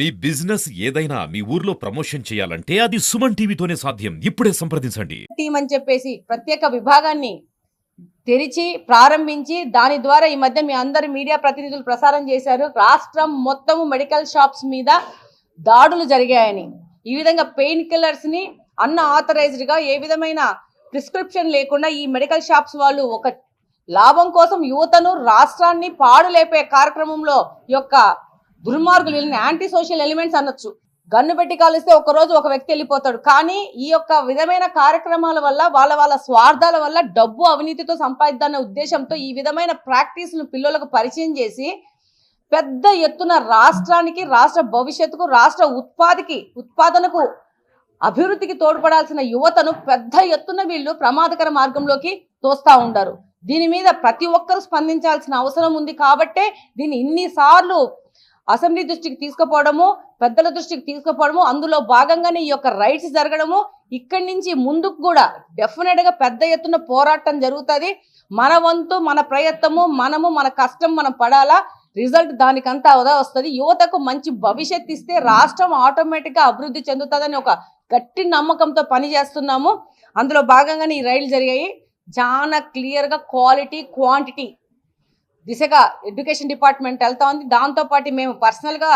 మీ business ఏదైనా మీ ఊర్లో promotion చేయాలంటే అది సుమన్ టీవీతోనే సాధ్యం. ఇప్పుడే సంప్రదించండి. టీం అని చెప్పేసి ప్రత్యేక విభాగాన్ని తెరిచి ప్రారంభించి దాని ద్వారా ఈ మధ్య మీ అందరి మీడియా ప్రతినిధులు ప్రసారం చేశారు. రాష్ట్రం మొత్తము మెడికల్ షాప్స్ మీద దాడులు జరిగాయని, ఈ విధంగా పెయిన్ కిల్లర్స్ ని అన్ఆథరైజ్డ్ గా ఏ విధమైన ప్రిస్క్రిప్షన్ లేకుండా ఈ మెడికల్ షాప్స్ వాళ్ళు ఒక లాభం కోసం యువతను రాష్ట్రాన్ని పాడు లేపే కార్యక్రమంలో యొక్క దుర్మార్గులు యాంటీ సోషల్ ఎలిమెంట్స్ అనొచ్చు. గన్ను పెట్టి కాలిస్తే ఒక రోజు ఒక వ్యక్తి వెళ్ళిపోతాడు. కానీ ఈ యొక్క విధమైన కార్యక్రమాల వల్ల వాళ్ళ స్వార్థాల వల్ల డబ్బు అవినీతితో సంపాదిద్దన్న ఉద్దేశంతో ఈ విధమైన ప్రాక్టీస్ను పిల్లలకు పరిచయం చేసి పెద్ద ఎత్తున రాష్ట్రానికి, రాష్ట్ర భవిష్యత్తుకు, రాష్ట్ర ఉత్పాదనకు, అభివృద్ధికి తోడ్పడాల్సిన యువతను పెద్ద ఎత్తున వీళ్ళు ప్రమాదకర మార్గంలోకి తోస్తా ఉంటారు. దీని మీద ప్రతి ఒక్కరు స్పందించాల్సిన అవసరం ఉంది. కాబట్టే దీన్ని ఇన్నిసార్లు అసెంబ్లీ దృష్టికి తీసుకుపోవడము, పెద్దల దృష్టికి తీసుకుపోవడము, అందులో భాగంగానే ఈ యొక్క రైట్స్ జరగడము. ఇక్కడి నుంచి ముందుకు కూడా డెఫినెట్ గా పెద్ద ఎత్తున పోరాటం జరుగుతుంది. మన వంతు, మన ప్రయత్నము, మన కష్టం మనం పడాలా. రిజల్ట్ దానికంతా వస్తుంది. యువతకు మంచి భవిష్యత్తు ఇస్తే రాష్ట్రం ఆటోమేటిక్ గా అభివృద్ధి చెందుతుందని ఒక గట్టి నమ్మకంతో పని చేస్తున్నాము. అందులో భాగంగానే ఈ రైళ్లు జరిగాయి. చాలా క్లియర్ గా క్వాలిటీ, క్వాంటిటీ దిశగా ఎడ్యుకేషన్ డిపార్ట్మెంట్ వెళ్తా ఉంది. దాంతోపాటు మేము పర్సనల్గా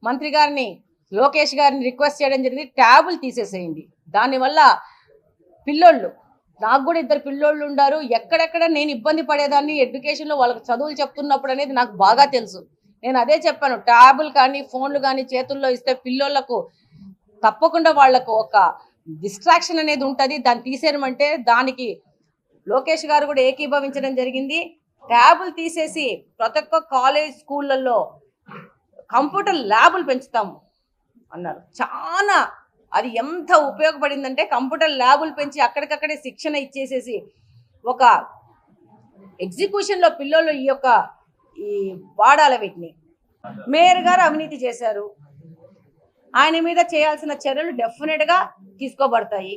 మంత్రి గారిని, లోకేష్ గారిని రిక్వెస్ట్ చేయడం జరిగింది, ట్యాబులు తీసేసేయండి. దానివల్ల పిల్లోళ్ళు, నాకు కూడా 2 పిల్లోళ్ళు ఉన్నారు, ఎక్కడెక్కడ నేను ఇబ్బంది పడేదాన్ని ఎడ్యుకేషన్లో వాళ్ళకి చదువులు చెప్తున్నప్పుడు అనేది నాకు బాగా తెలుసు. నేను అదే చెప్పాను, ట్యాబులు కానీ ఫోన్లు కానీ చేతుల్లో ఇస్తే పిల్లోళ్లకు తప్పకుండా వాళ్లకు ఒక డిస్ట్రాక్షన్ అనేది ఉంటుంది. దాన్ని తీసేయమంటే దానికి లోకేష్ గారు కూడా ఏకీభవించడం జరిగింది. ట్యాబులు తీసేసి ప్రతి ఒక్క కాలేజ్, స్కూళ్ళల్లో కంప్యూటర్ ల్యాబులు పెంచుతాము అన్నారు. చాలా అది ఎంత ఉపయోగపడిందంటే కంప్యూటర్ ల్యాబులు పెంచి అక్కడికక్కడే శిక్షణ ఇచ్చేసేసి ఒక ఎగ్జిక్యూషన్లో పిల్లలు ఈ వాడాల వీటిని. మేయర్ గారు అవినీతి చేశారు. ఆయన మీద చేయాల్సిన చర్యలు డెఫినెట్గా తీసుకోబడతాయి.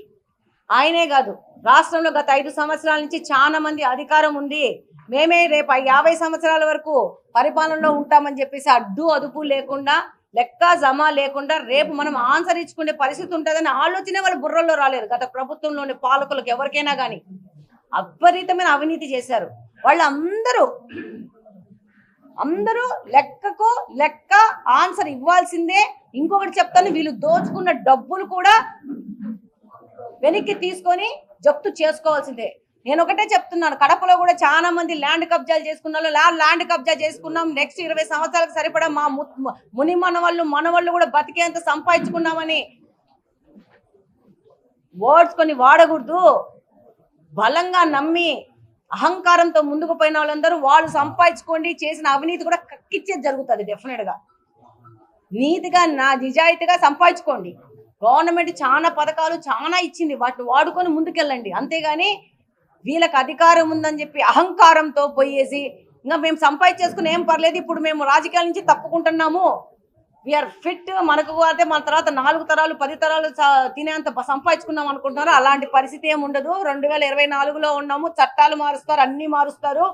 ఆయనే కాదు, రాష్ట్రంలో గత 5 సంవత్సరాల నుంచి చాలా మంది అధికారం ఉంది, మేమే రేపు 50 సంవత్సరాల వరకు పరిపాలనలో ఉంటామని చెప్పేసి అడ్డు అదుపు లేకుండా, లెక్క జమ లేకుండా రేపు మనం ఆన్సర్ ఇచ్చుకునే పరిస్థితి ఉంటుందని ఆలోచనే వాళ్ళ బుర్రల్లో రాలేదు. గత ప్రభుత్వంలోని పాలకులకు ఎవరికైనా కానీ అవిపరీతమైన అవినీతి చేశారు. వాళ్ళందరూ లెక్కకు లెక్క ఆన్సర్ ఇవ్వాల్సిందే. ఇంకొకటి చెప్తాను, వీళ్ళు దోచుకున్న డబ్బులు కూడా వెనక్కి తీసుకొని జప్తు చేసుకోవాల్సిందే. నేను ఒకటే చెప్తున్నాను, కడపలో కూడా చాలా మంది ల్యాండ్ కబ్జాలు చేసుకున్నారు. ల్యాండ్ కబ్జా చేసుకున్నాం, నెక్స్ట్ 20 సంవత్సరాలకు సరిపడా మా ముని మనవాళ్ళు కూడా బతికేంత సంపాదించుకున్నామని వర్డ్స్ కొన్ని వాడకూడదు. బలంగా నమ్మి అహంకారంతో ముందుకు పోయిన వాళ్ళందరూ వాళ్ళు సంపాదించుకోండి, చేసిన అవినీతి కూడా కక్కిచ్చేది జరుగుతుంది. డెఫినెట్గా నీతిగా, నిజాయితీగా సంపాదించుకోండి. గవర్నమెంట్ చాలా పథకాలు చాలా ఇచ్చింది, వాటిని వాడుకొని ముందుకెళ్ళండి. అంతేగాని వీళ్ళకి అధికారం ఉందని చెప్పి అహంకారంతో పోయేసి ఇంకా మేము సంపాదించేసుకుని ఏం పర్లేదు, ఇప్పుడు మేము రాజకీయాల నుంచి తప్పుకుంటున్నాము, వీఆర్ ఫిట్, మనకు అయితే మన తర్వాత 4 తరాలు 10 తరాలు తినేంత సంపాదించుకున్నాం అనుకుంటున్నారు. అలాంటి పరిస్థితి ఏమి ఉండదు. 2024లో ఉన్నాము. చట్టాలు మారుస్తారు, అన్ని మారుస్తారు.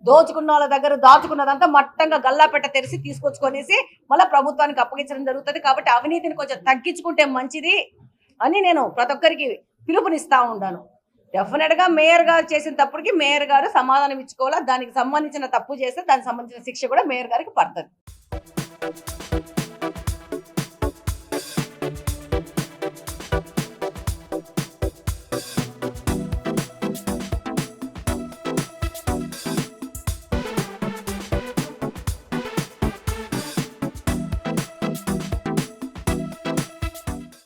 దోచుకున్న వాళ్ళ దగ్గర దాచుకున్నదంతా మట్టంగా గల్లాపెట్ట తెరిచి తీసుకొచ్చుకొనేసి మళ్ళీ ప్రభుత్వానికి అప్పగించడం జరుగుతుంది. కాబట్టి అవినీతిని కొంచెం తగ్గించుకుంటే మంచిది అని నేను ప్రతి ఒక్కరికి పిలుపునిస్తా ఉన్నాను. డెఫినెట్గా మేయర్ గారు చేసిన తప్పుడికి మేయర్ గారు సమాధానం ఇచ్చుకోవాలా. దానికి సంబంధించిన తప్పు చేస్తే దానికి సంబంధించిన శిక్ష కూడా మేయర్ గారికి పడుతుంది.